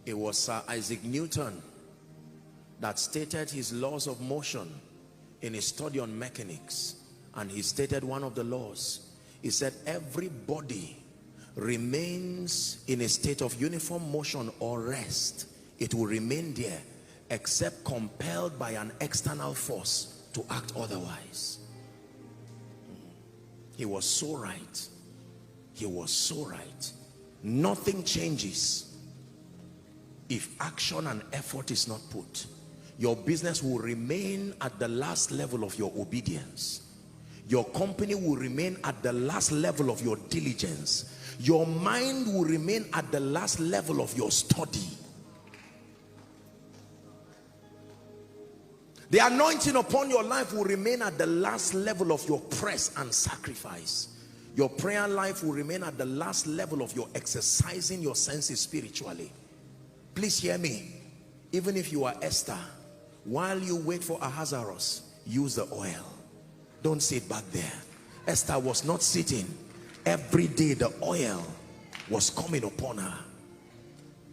It was Sir Isaac Newton that stated his laws of motion in his study on mechanics. And he stated one of the laws. He said every body remains in a state of uniform motion or rest. It will remain there except compelled by an external force to act otherwise. He was so right. He was so right. Nothing changes if action and effort is not put. Your business will remain at the last level of your obedience. Your company will remain at the last level of your diligence. Your mind will remain at the last level of your study. The anointing upon your life will remain at the last level of your press and sacrifice. Your prayer life will remain at the last level of your exercising your senses spiritually. Please hear me. Even if you are Esther, while you wait for Ahasuerus, use the oil. Don't sit back there. Esther was not sitting. Every day the oil was coming upon her.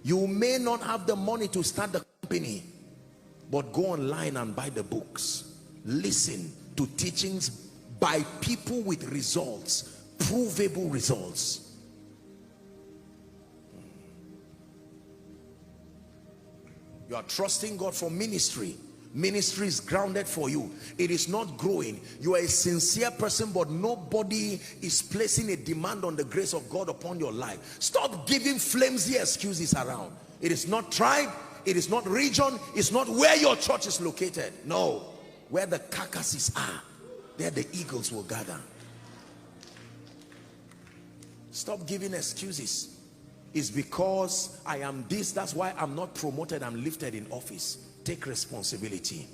You may not have the money to start the company, but go online and buy the books. Listen to teachings by people with results, provable results. You are trusting God for ministry. Ministry is grounded for you. It is not growing. You are a sincere person, but nobody is placing a demand on the grace of God upon your life. Stop giving flimsy excuses around. It is not tribe, it is not region, it's not where your church is located. No, where the carcasses are, there the eagles will gather. Stop giving excuses. It's because I am this, that's why I'm not promoted, I'm lifted in office. Take responsibility.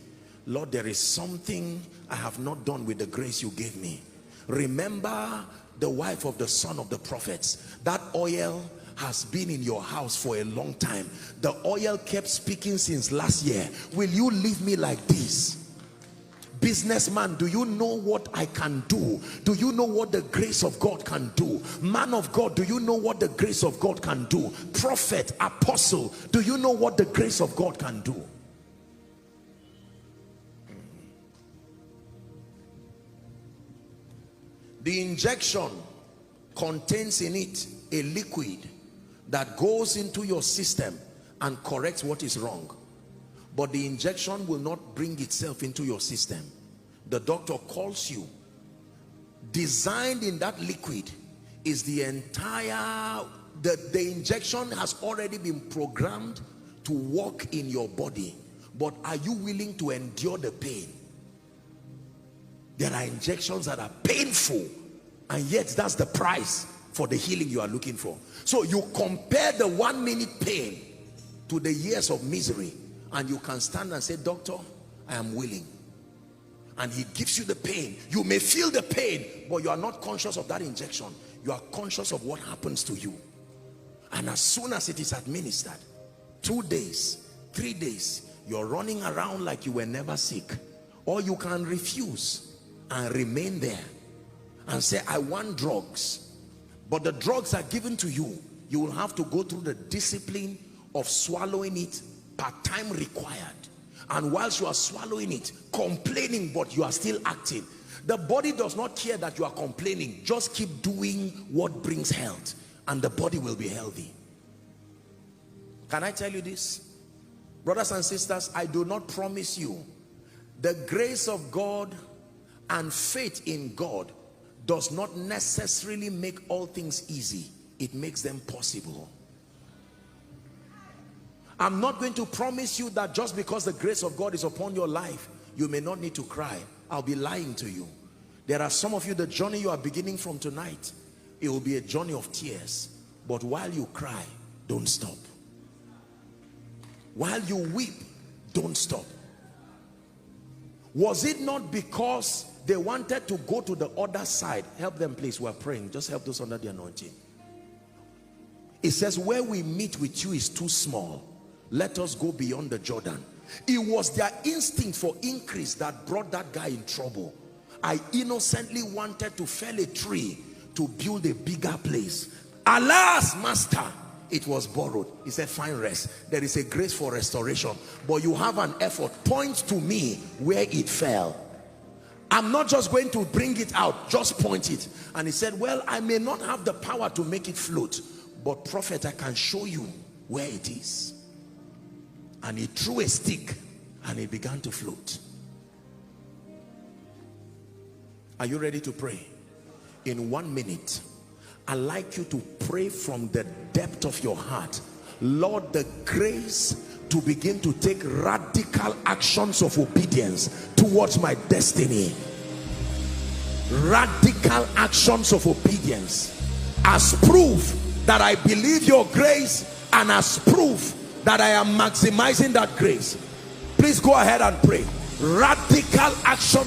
Lord, there is something I have not done with the grace you gave me. Remember the wife of the son of the prophets. That oil has been in your house for a long time. The oil kept speaking since last year. Will you leave me like this? Businessman, do you know what I can do? Do you know what the grace of God can do? Man of God, do you know what the grace of God can do? Prophet, apostle, do you know what the grace of God can do? The injection contains in it a liquid that goes into your system and corrects what is wrong. But the injection will not bring itself into your system. The doctor calls you. Designed in that liquid is the entire, the injection has already been programmed to work in your body. But are you willing to endure the pain? There are injections that are painful, and yet that's the price for the healing you are looking for. So you compare the 1 minute pain to the years of misery, and you can stand and say, doctor, I am willing. And he gives you the pain. You may feel the pain, but you are not conscious of that injection. You are conscious of what happens to you. And as soon as it is administered, 2 days, 3 days, you're running around like you were never sick. Or you can refuse and remain there and say, I want drugs. But the drugs are given to you. You will have to go through the discipline of swallowing it part time required. And whilst you are swallowing it, complaining, but you are still acting. The body does not care that you are complaining. Just keep doing what brings health, and the body will be healthy. Can I tell you this? Brothers and sisters, I do not promise you the grace of God and faith in God does not necessarily make all things easy. It makes them possible. I'm not going to promise you that just because the grace of God is upon your life, you may not need to cry. I'll be lying to you. There are some of you, the journey you are beginning from tonight, it will be a journey of tears. But while you cry, don't stop. While you weep, don't stop. Was it not because they wanted to go to the other side? Help them, please. We're praying. Just help those under the anointing. It says, where we meet with you is too small. Let us go beyond the Jordan. It was their instinct for increase that brought that guy in trouble. I innocently wanted to fell a tree to build a bigger place. Alas, master, it was borrowed. He said, find rest. There is a grace for restoration, but you have an effort. Point to me where it fell. I'm not just going to bring it out, just point it. And he said, well, I may not have the power to make it float, but prophet, I can show you where it is. And he threw a stick and it began to float. Are you ready to pray? In 1 minute, I'd like you to pray from the depth of your heart. Lord, the grace to begin to take radical actions of obedience towards my destiny. Radical actions of obedience as proof that I believe your grace, and as proof that I am maximizing that grace. Please go ahead and pray. Radical action.